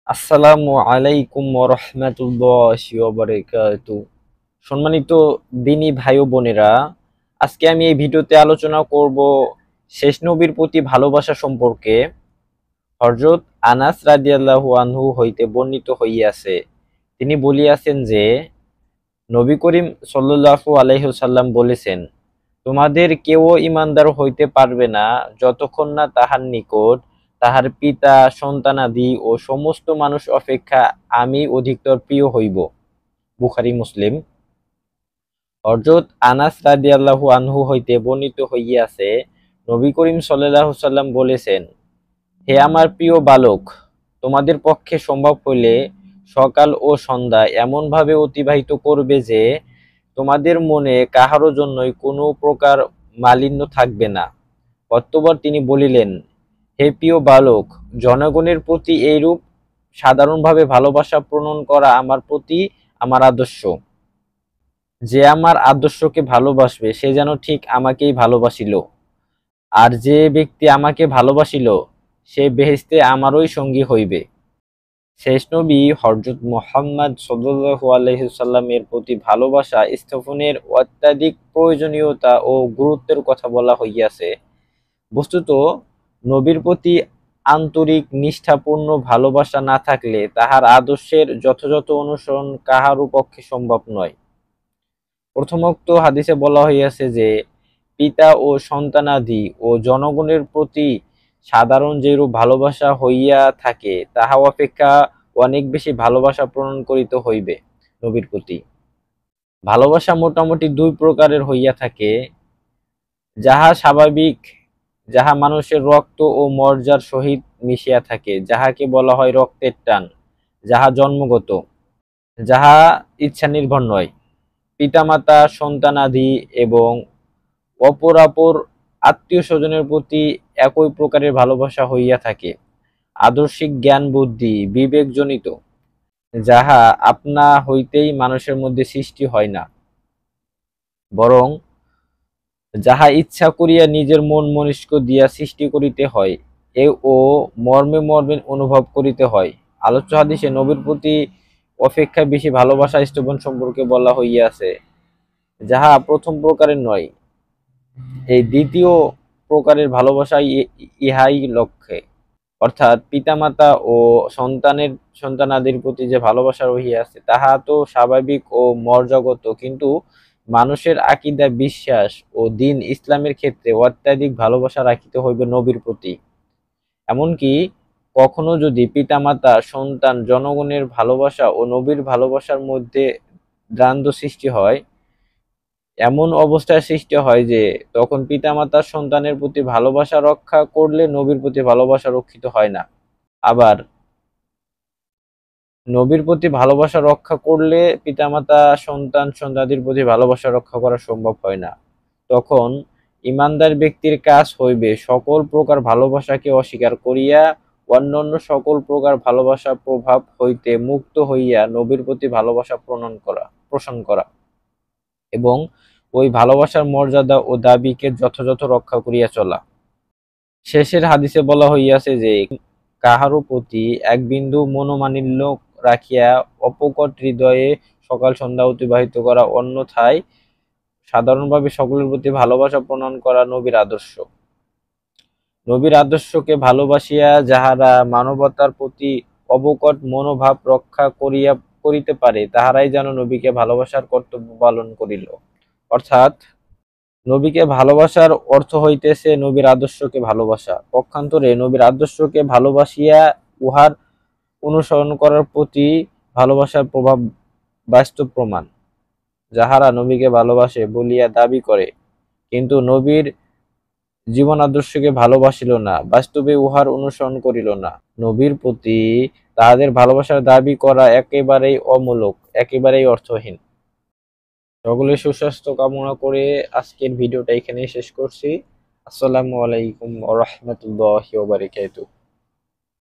আসসালামু আলাইকুম ওয়া রাহমাতুল্লাহি ওয়া বারাকাতুহু। সম্মানিত দিনী ভাই ও বোনেরা, আজকে আমি এই ভিডিওতে আলোচনা করব শেষ নবীর প্রতি ভালোবাসা সম্পর্কে। হযরত আনাস রাদিয়াল্লাহু আনহু হইতে বর্ণিত হইয়াছে, তিনি বলিয়াছেন যে নবী করিম সাল্লাল্লাহু আলাইহি ওয়াসাল্লাম বলেছেন, তোমাদের কেউ ঈমানদার হইতে পারবে না যতক্ষণ না তাহার নিকট তাহার পিতা, সন্তানাদি ও সমস্ত মানুষ অপেক্ষা আমি অধিকতর প্রিয় হইব। বুখারী মুসলিম। হযরত আনাস রাদিয়াল্লাহু আনহু হইতে বর্ণিত হইয়াছে, নবী করিম সাল্লাল্লাহু সাল্লাম বলেছেন, হে আমার প্রিয় বালক, তোমাদের পক্ষে সম্ভব হইলে সকাল ও সন্ধ্যা এমনভাবে অতিবাহিত করবে যে তোমাদের মনে কাহারো জন্যই কোনো প্রকার মালিন্য থাকবে না। অতঃপর তিনি বলিলেন, হে প্রিয় বালক, জনগণের প্রতি এইরূপ সাধারণভাবে ভালোবাসা প্রণয়ন করা আমার প্রতি আমার আদর্শ। যে আমার আদর্শকে ভালোবাসবে সে যেন ঠিক আমাকেই ভালোবাসিল, আর যে ব্যক্তি আমাকে ভালোবাসিল সে বেহেশতে আমারই সঙ্গী হইবে। শেষ নবী হযরত মুহাম্মদ সাল্লাল্লাহু আলাইহি সাল্লামের প্রতি ভালোবাসা স্থাপনের অত্যাধিক প্রয়োজনীয়তা ও গুরুত্বের কথা বলা হইয়াছে। বস্তুত নবীর প্রতি আন্তরিক নিষ্ঠাপূর্ণ ভালোবাসা না থাকলে তাহার আদর্শের যথাযথ অনুসরণ কাহারও পক্ষে সম্ভব নয়। প্রথমোক্ত হাদিসে বলা হইয়াছে যে পিতা ও সন্তানাদি ও জনগণের প্রতি সাধারণ যেরূপ ভালোবাসা হইয়া থাকে তাহা অপেক্ষা অনেক বেশি ভালোবাসা প্রণয়ন করিতে হইবে নবীর প্রতি। ভালোবাসা মোটামুটি দুই প্রকারের হইয়া থাকে, যাহা স্বাভাবিক, যাহা মানুষের রক্ত ও মজ্জার সহিত মিশিয়া থাকে, যাহাকে বলা হয় রক্তের টান, যাহা জন্মগত, যাহা ইচ্ছা নির্ভর নয়। পিতামাতা, সন্তানাদি এবং অপরাপর আত্মীয় স্বজনের প্রতি একই প্রকারের ভালোবাসা হইয়া থাকে, আদর্শিক জ্ঞান বুদ্ধি বিবেকজনিত, যাহা আপনা হইতেই মানুষের মধ্যে সৃষ্টি হয় না, বরং যাহা ইচ্ছা করিয়া নিজের মন মস্তিষ্ক দিয়া সৃষ্টি করিতে হয় ও মর্মে মর্মে অনুভব করিতে হয়। আলোচ্য হাদিসে নবীর প্রতি অপেক্ষা বেশি ভালোবাসা স্থাপন সম্পর্কে বলা হইয়াছে, যাহা প্রথম প্রকারের নয়, এই দ্বিতীয় প্রকারের ভালোবাসা ইহাই লক্ষ্যে, অর্থাৎ পিতামাতা ও সন্তানাদির প্রতি যে ভালোবাসা রহিয়াছে তাহা তো স্বাভাবিক ও মর্যাগত, কিন্তু মানুষের আকীদা, বিশ্বাস ও দ্বীন ইসলামের ক্ষেত্রে অত্যাধিক ভালোবাসা রাখিতে হইবে নবীর প্রতি। এমনকি কখনো যদি পিতামাতা, সন্তান, জনগণের ভালোবাসা ও নবীর ভালোবাসার মধ্যে দ্বন্দ্ব সৃষ্টি হয়, এমন অবস্থার সৃষ্টি হয় যে তখন পিতামাতা সন্তানের প্রতি ভালোবাসা রক্ষা করলে নবীর প্রতি ভালোবাসা রক্ষিত হয় না। আবার নবীর প্রতি ভালোবাসা রক্ষা করলে পিতামাতা সন্তানাদির প্রতি ভালোবাসা রক্ষা করা সম্ভব হয় না। তখন ঈমানদার ব্যক্তির কাজ হইবে সকল প্রকার ভালোবাসাকে অস্বীকার করিয়া অন্যান্য সকল প্রকার ভালোবাসা প্রভাব হইতে মুক্ত হইয়া নবীর প্রতি ভালোবাসা পোষণ করা এবং ওই ভালোবাসার মর্যাদা ও দাবিকে যথাযথ রক্ষা করিয়া চলা। শেষের হাদিসে বলা হইয়াছে যে কাহারও প্রতি এক বিন্দু মনোমালিন্য রাখিয়া অপকট হৃদয়ে সকাল সন্ধ্যা অতিবাহিত করা, অন্যথায় সাধারণভাবে সকলের প্রতি ভালোবাসা প্রণয়ন করা নবীর আদর্শ। নবীর আদর্শকে ভালোবাসিয়া যাহারা মানবতার প্রতি অবকট মনোভাব রক্ষা করিতে পারে তাহারাই যেন নবীকে ভালোবাসার কর্তব্য পালন করিল। অর্থাৎ নবীকে ভালোবাসার অর্থ হইতেছে নবীর আদর্শকে ভালোবাসা। পক্ষান্তরে নবীর আদর্শকে ভালোবাসিয়া উহার অনুসরণ করার প্রতি ভালোবাসার প্রভাব বাস্তব প্রমাণ। যাহারা নবীকে ভালোবাসে বলিয়া দাবি করে কিন্তু নবীর জীবন আদর্শকে ভালোবাসিল না, বাস্তবে উহার অনুসরণ করিল না, নবীর প্রতি তাহাদের ভালোবাসার দাবি করা একেবারেই অমূলক, একেবারেই অর্থহীন। সকলের সুস্বাস্থ্য কামনা করে আজকের ভিডিওটা এখানেই শেষ করছি। আসসালামু আলাইকুম ওয়া রাহমাতুল্লাহি ওয়া বারাকাতুহু।